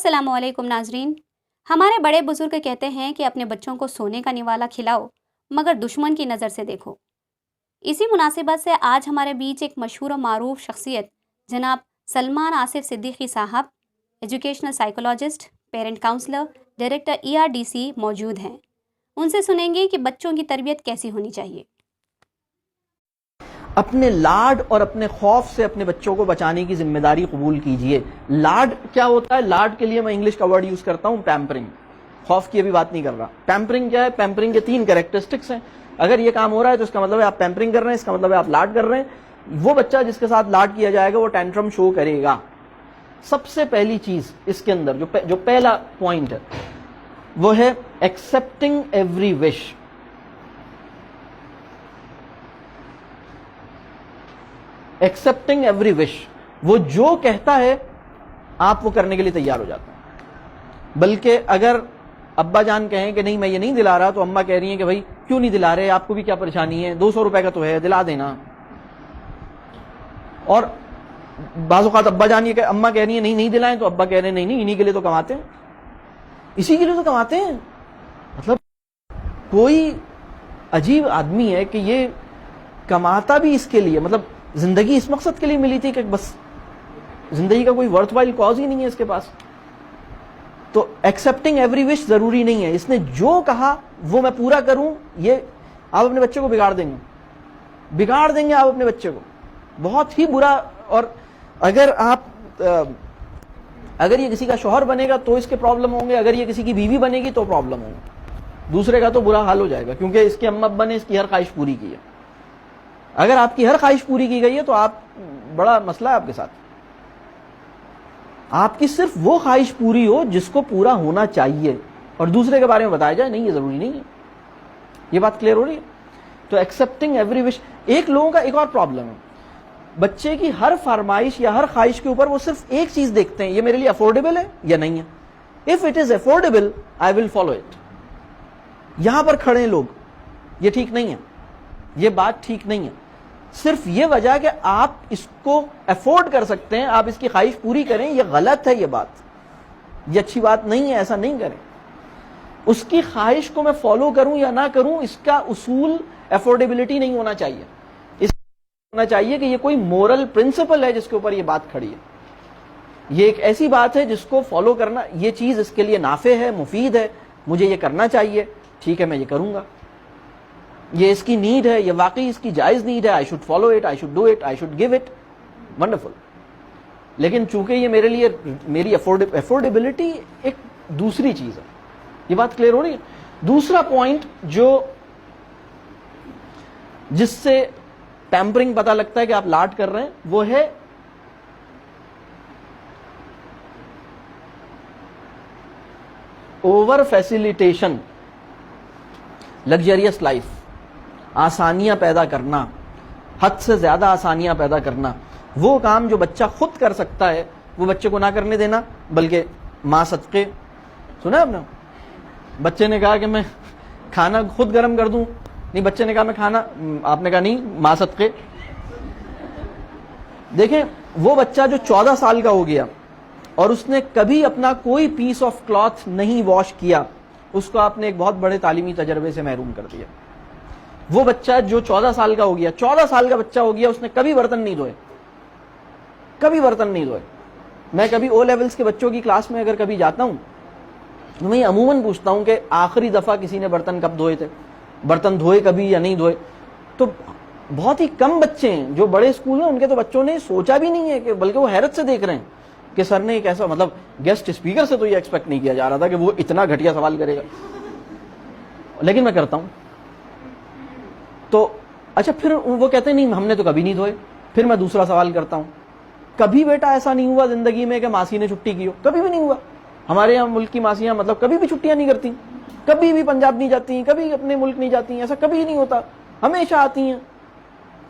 السلام علیکم ناظرین. ہمارے بڑے بزرگ کہتے ہیں کہ اپنے بچوں کو سونے کا نوالا کھلاؤ مگر دشمن کی نظر سے دیکھو. اسی مناسبت سے آج ہمارے بیچ ایک مشہور و معروف شخصیت جناب سلمان آصف صدیقی صاحب، educational psychologist, parent counsellor, director ERDC موجود ہیں. ان سے سنیں گے کہ بچوں کی تربیت کیسی ہونی چاہیے. اپنے لاڈ اور اپنے خوف سے اپنے بچوں کو بچانے کی ذمہ داری قبول کیجئے. لاڈ کیا ہوتا ہے؟ لاڈ کے لیے میں انگلش کا ورڈ یوز کرتا ہوں پیمپرنگ. خوف کی ابھی بات نہیں کر رہا. پیمپرنگ کیا ہے؟ پیمپرنگ کے 3 کریکٹرسٹکس ہیں. اگر یہ کام ہو رہا ہے تو اس کا مطلب ہے آپ پیمپرنگ کر رہے ہیں، اس کا مطلب ہے آپ لاڈ کر رہے ہیں. وہ بچہ جس کے ساتھ لاڈ کیا جائے گا وہ ٹینٹرم شو کرے گا. سب سے پہلی چیز اس کے اندر جو پہلا پوائنٹ ہے وہ ہے ایکسپٹنگ ایوری وش. ایکسپٹنگ ایوری وش، وہ جو کہتا ہے آپ وہ کرنے کے لیے تیار ہو جاتے ہیں. بلکہ اگر ابا جان کہیں کہ نہیں میں یہ نہیں دلا رہا تو اماں کہہ رہی ہیں کہ بھائی کیوں نہیں دلا رہے، آپ کو بھی کیا پریشانی ہے، 200 روپے کا تو ہے، دلا دینا. اور بعض اوقات ابا جان یہ کہ اماں کہہ رہی ہیں نہیں دلائیں تو ابا کہہ رہے ہیں نہیں انہی کے لیے تو کماتے ہیں، اسی کے لیے تو کماتے ہیں. مطلب کوئی عجیب آدمی ہے کہ یہ کماتا بھی اس کے لیے، مطلب زندگی اس مقصد کے لیے ملی تھی کہ بس زندگی کا کوئی ورتھ وائل کاز ہی نہیں ہے اس کے پاس. تو ایکسپٹنگ ایوری وش ضروری نہیں ہے. اس نے جو کہا وہ میں پورا کروں، یہ آپ اپنے بچے کو بگاڑ دیں گے آپ اپنے بچے کو بہت ہی برا. اور اگر یہ کسی کا شوہر بنے گا تو اس کے پرابلم ہوں گے، اگر یہ کسی کی بیوی بنے گی تو پرابلم ہوں گے، دوسرے کا تو برا حال ہو جائے گا کیونکہ اس کے اماں ابا نے اس کی ہر خواہش پوری کی ہے. اگر آپ کی ہر خواہش پوری کی گئی ہے تو آپ بڑا مسئلہ ہے آپ کے ساتھ. آپ کی صرف وہ خواہش پوری ہو جس کو پورا ہونا چاہیے اور دوسرے کے بارے میں بتایا جائے نہیں یہ ضروری نہیں ہے. یہ بات کلیئر ہو رہی ہے؟ تو ایکسپٹنگ ایوری وش. ایک لوگوں کا ایک اور پرابلم ہے، بچے کی ہر فرمائش یا ہر خواہش کے اوپر وہ صرف ایک چیز دیکھتے ہیں، یہ میرے لیے افورڈیبل ہے یا نہیں ہے. If it is affordable I will follow it. یہاں پر کھڑے ہیں لوگ، یہ ٹھیک نہیں ہے، یہ بات ٹھیک نہیں ہے. صرف یہ وجہ کہ آپ اس کو افورڈ کر سکتے ہیں آپ اس کی خواہش پوری کریں، یہ غلط ہے. یہ بات یہ اچھی بات نہیں ہے، ایسا نہیں کریں. اس کی خواہش کو میں فالو کروں یا نہ کروں اس کا اصول افورڈیبلٹی نہیں ہونا چاہیے. اس ہونا چاہیے کہ یہ کوئی مورل پرنسپل ہے جس کے اوپر یہ بات کھڑی ہے. یہ ایک ایسی بات ہے جس کو فالو کرنا، یہ چیز اس کے لیے نافع ہے، مفید ہے، مجھے یہ کرنا چاہیے، ٹھیک ہے میں یہ کروں گا. یہ اس کی نیڈ ہے، یہ واقعی اس کی جائز نیڈ ہے، I should follow it, I should do it, I should give it, wonderful. لیکن چونکہ یہ میرے لیے میری افورڈیبلٹی ایک دوسری چیز ہے. یہ بات کلیئر ہو رہی ہے؟ دوسرا پوائنٹ جس سے پیمپرنگ پتہ لگتا ہے کہ آپ لاڈ کر رہے ہیں وہ ہے اوور فیسیلیٹیشن. لگژریس لائف، آسانیاں پیدا کرنا، حد سے زیادہ آسانیاں پیدا کرنا. وہ کام جو بچہ خود کر سکتا ہے وہ بچے کو نہ کرنے دینا، بلکہ ماں صدقے. سنا آپ نے؟ بچے نے کہا کہ میں کھانا خود گرم کر دوں، نہیں بچے نے کہا میں کھانا، آپ نے کہا نہیں ماں صدقے. دیکھیں وہ بچہ جو 14 سال کا ہو گیا اور اس نے کبھی اپنا کوئی پیس آف کلاتھ نہیں واش کیا، اس کو آپ نے ایک بہت بڑے تعلیمی تجربے سے محروم کر دیا. وہ بچہ جو 14 سال کا ہو گیا، 14 سال کا بچہ ہو گیا، اس نے کبھی برتن نہیں دھوئے، کبھی برتن نہیں دھوئے. میں کبھی او لیولز کے بچوں کی کلاس میں اگر کبھی جاتا ہوں تو میں عموماً پوچھتا ہوں کہ آخری دفعہ کسی نے برتن کب دھوئے تھے، برتن دھوئے کبھی یا نہیں دھوئے. تو بہت ہی کم بچے ہیں جو بڑے اسکول ہیں ان کے تو بچوں نے سوچا بھی نہیں ہے کہ، بلکہ وہ حیرت سے دیکھ رہے ہیں کہ سر نے ایک ایسا، مطلب گیسٹ اسپیکر سے تو یہ ایکسپیکٹ نہیں کیا جا رہا تھا کہ وہ اتنا گھٹیا سوال کرے گا، لیکن میں کرتا ہوں. تو اچھا پھر وہ کہتے ہیں نہیں ہم نے تو کبھی نہیں دھوئے. پھر میں دوسرا سوال کرتا ہوں، کبھی بیٹا ایسا نہیں ہوا زندگی میں کہ ماسی نے چھٹی کی ہو؟ کبھی بھی نہیں ہوا. ہمارے یہاں ملک کی ماسیاں مطلب کبھی بھی چھٹیاں نہیں کرتی، کبھی بھی پنجاب نہیں جاتی، کبھی اپنے ملک نہیں جاتی، ایسا کبھی نہیں ہوتا، ہمیشہ آتی ہیں.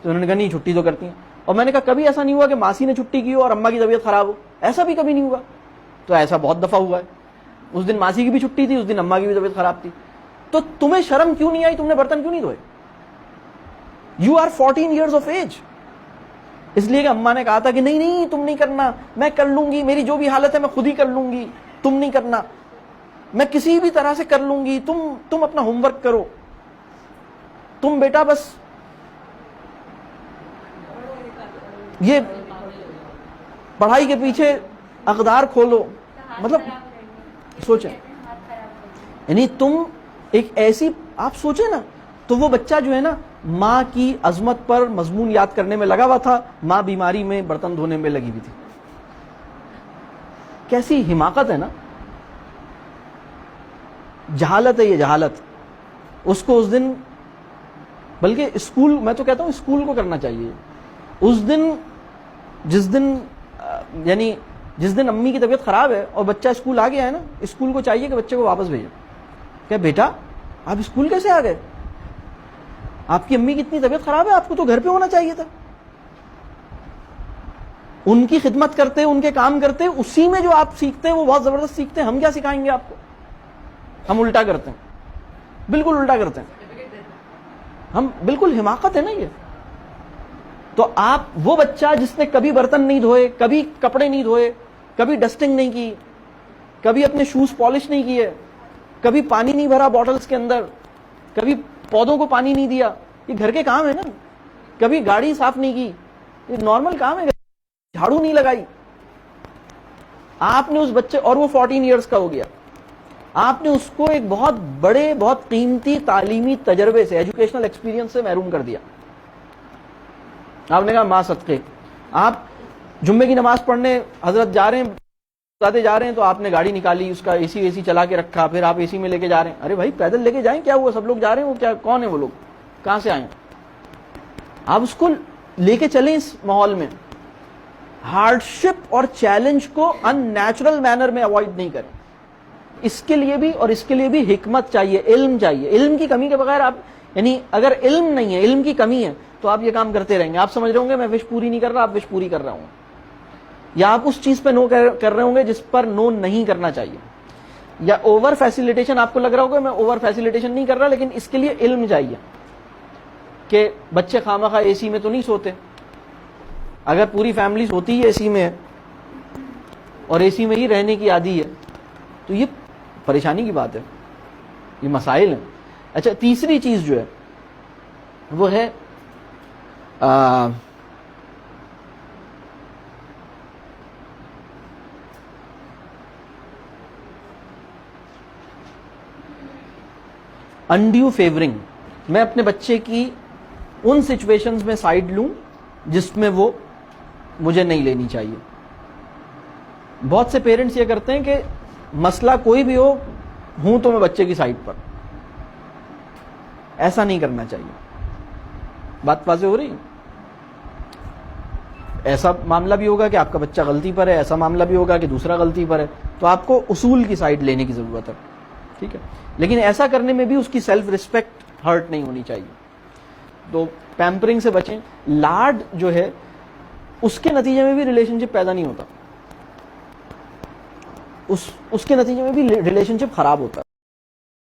تو انہوں نے کہا نہیں چھٹی تو کرتی ہیں. اور میں نے کہا کبھی ایسا نہیں ہوا کہ ماسی نے چھٹی کی ہو اور اماں کی طبیعت خراب ہو؟ ایسا بھی کبھی نہیں ہوا. تو ایسا بہت دفعہ ہوا ہے، اس دن ماسی کی بھی چھٹی تھی، اس دن اماں کی بھی طبیعت خراب تھی. تو تمہیں شرم کیوں نہیں آئی؟ تم نے برتن کیوں نہیں دھوئے؟ You are 14 years of age. اس لیے کہ اماں نے کہا تھا کہ نہیں تم نہیں کرنا، میں کر لوں گی، میری جو بھی حالت ہے میں خود ہی کر لوں گی. تم نہیں کرنا, میں کسی بھی طرح سے کر لوں گی, تم اپنا ہوم ورک کرو, تم بیٹا بس یہ پڑھائی کے پیچھے اقدار کھولو. مطلب سوچیں, یعنی تم ایک ایسی, آپ سوچیں نا, تو وہ بچہ جو ہے نا ماں کی عظمت پر مضمون یاد کرنے میں لگا ہوا تھا, ماں بیماری میں برتن دھونے میں لگی ہوئی تھی. کیسی حماقت ہے نا, جہالت ہے یہ, جہالت. اس کو اس دن, بلکہ اسکول, میں تو کہتا ہوں اسکول کو کرنا چاہیے اس دن, جس دن یعنی جس دن امی کی طبیعت خراب ہے اور بچہ اسکول آ گیا ہے نا, اسکول کو چاہیے کہ بچے کو واپس بھیجے. کہ بیٹا آپ اسکول کیسے آ گئے, آپ کی امی کی اتنی طبیعت خراب ہے, آپ کو تو گھر پہ ہونا چاہیے تھا. ان کی خدمت کرتے, ان کے کام کرتے, اسی میں جو آپ سیکھتے ہیں وہ بہت زبردست سیکھتے ہیں. ہم کیا سکھائیں گے آپ کو؟ ہم الٹا کرتے ہیں, بالکل الٹا کرتے ہیں ہم, بالکل حماقت ہے نا یہ. تو آپ وہ بچہ جس نے کبھی برتن نہیں دھوئے, کبھی کپڑے نہیں دھوئے, کبھی ڈسٹنگ نہیں کی, کبھی اپنے شوز پالش نہیں کیے, کبھی پانی نہیں بھرا بوٹلز کے اندر, کبھی پودوں کو پانی نہیں دیا, یہ گھر کے کام ہے نا. کبھی گاڑی صاف نہیں کی, یہ نارمل کام ہے. جھاڑو نہیں لگائی, آپ نے اس بچے, اور وہ 14 ایئرز کا ہو گیا, آپ نے اس کو ایک بہت بڑے, بہت قیمتی تعلیمی تجربے سے, ایجوکیشنل ایکسپیرینس سے محروم کر دیا. آپ نے کہا ماں صدقے, آپ جمعے کی نماز پڑھنے حضرت جا رہے ہیں, جا رہے ہیں, تو آپ نے گاڑی نکالی, اس کا اے سی چلا کے رکھا, پھر آپ اے سی میں لے کے جا رہے ہیں. ارے بھائی پیدل لے کے جائیں, کیا ہوا, سب لوگ جا رہے ہیں, وہ کیا, کون ہے وہ لوگ, کہاں سے آئے؟ آپ اس کو لے کے چلیں اس ماحول میں. ہارڈ شپ اور چیلنج کو ان نیچرل مینر میں اوائڈ نہیں کریں. اس کے لیے بھی, اور اس کے لیے بھی حکمت چاہیے, علم چاہیے. علم کی کمی کے بغیر آپ, یعنی اگر علم نہیں ہے, علم کی کمی ہے, تو آپ یہ کام کرتے رہیں گے. آپ سمجھ رہے ہوں گے میں وش پوری نہیں کر رہا, آپ وش پوری کر رہا ہوں, یا آپ اس چیز پہ نو کر رہے ہوں گے جس پر نو نہیں کرنا چاہیے, یا اوور فیسیلیٹیشن, آپ کو لگ رہا ہوگا میں اوور فیسیلیٹیشن نہیں کر رہا, لیکن اس کے لیے علم چاہیے کہ بچے خامخواہ اے سی میں تو نہیں سوتے. اگر پوری فیملی سوتی ہے اے سی میں اور اے سی میں ہی رہنے کی عادی ہے, تو یہ پریشانی کی بات ہے, یہ مسائل ہیں. اچھا, تیسری چیز جو ہے وہ ہے انڈیو فیورنگ. میں اپنے بچے کی ان سچویشنز میں سائڈ لوں جس میں وہ مجھے نہیں لینی چاہیے. بہت سے پیرنٹس یہ کرتے ہیں کہ مسئلہ کوئی بھی ہوں تو میں بچے کی سائڈ پر. ایسا نہیں کرنا چاہیے. بات واضح ہو رہی ہے؟ ایسا معاملہ بھی ہوگا کہ آپ کا بچہ غلطی پر ہے, ایسا معاملہ بھی ہوگا کہ دوسرا غلطی پر ہے, تو آپ کو اصول کی سائڈ لینے کی ضرورت ہے. ٹھیک ہے, لیکن ایسا کرنے میں بھی اس کی سیلف ریسپیکٹ ہرٹ نہیں ہونی چاہیے. تو پیمپرنگ سے بچیں. لاڈ جو ہے اس کے نتیجے میں بھی ریلیشن شپ پیدا نہیں ہوتا, اس کے نتیجے میں بھی ریلیشن شپ خراب ہوتا.